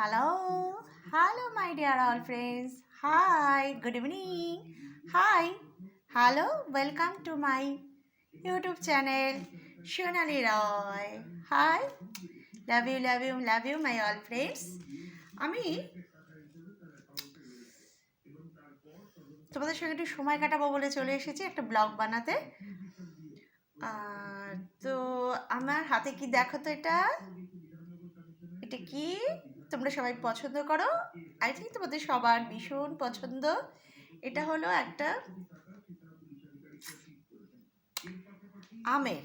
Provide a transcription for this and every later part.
Hello, my dear all friends. Hi, good evening. Hi, hello, welcome to my YouTube channel, Shonali Roy. Hi, love you, my all friends. আমি তোমাদের সঙ্গে একটু সময় কাটাবো বলে চলে এসেছি একটা ব্লগ বানাতে। তো আমার হাতে কি দেখো তো, এটা কি তোমরা সবাই পছন্দ করো? আই থিঙ্ক তোমাদের সবার ভীষণ পছন্দ। এটা হলো একটা আমের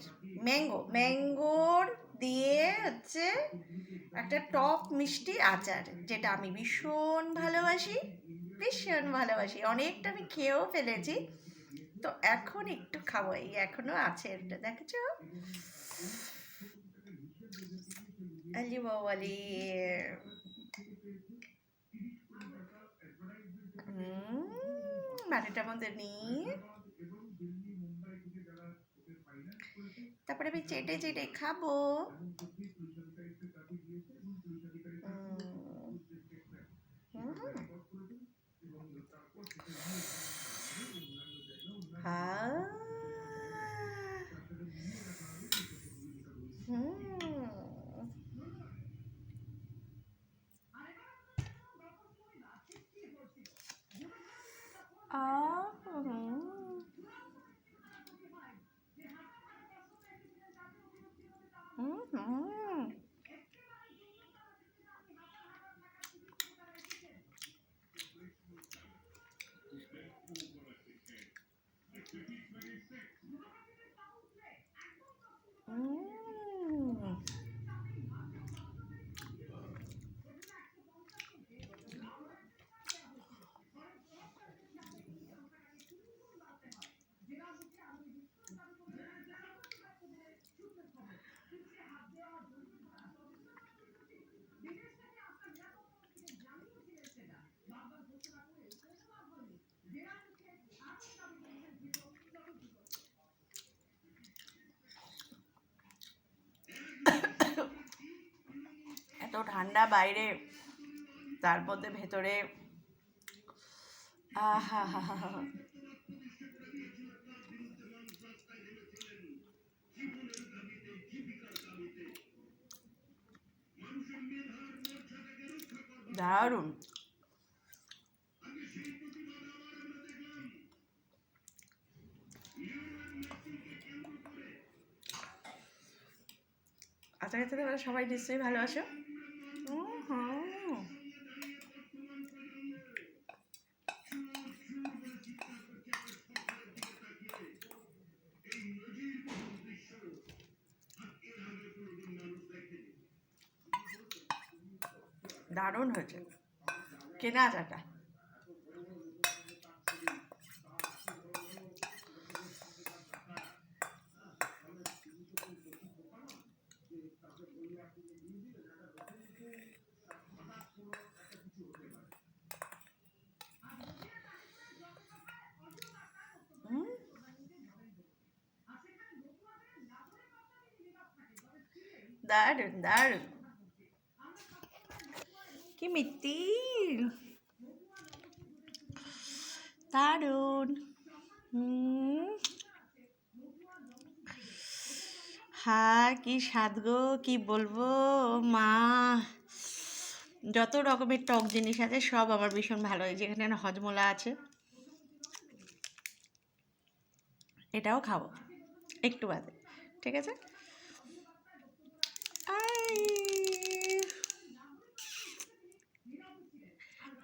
ম্যাঙ্গোর দিয়ে হচ্ছে একটা টক মিষ্টি আচার, যেটা আমি ভীষণ ভালোবাসি। অনেকটা আমি খেয়েও ফেলেছি, তো এখন একটু খাবো, এই এখনো আছে, এটা দেখেছো? আলি বাবালি, মাটিটার মধ্যে নিয়ে তারপরে আমি চেটে চেটে খাবো। এত ঠান্ডা বাইরে, তার মধ্যে ভেতরে আহা হা হা হা, দারুণ। আচ্ছা খেতে তোমরা সবাই নিশ্চয়ই ভালোবাসো। দারুণ হয়েছে কেনা আচারটা। দারুণ দারুণ, কি মিষ্টি, দারুণ। হ্যাঁ, কি স্বাদ গো, কি বলবো মা। যত রকমের টক জিনিস আছে সব আমার ভীষণ ভালো হয়েছে। যেখানে হজমোলা আছে, এটাও খাবো একটু বাদে, ঠিক আছে?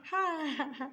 হ্যাঁ।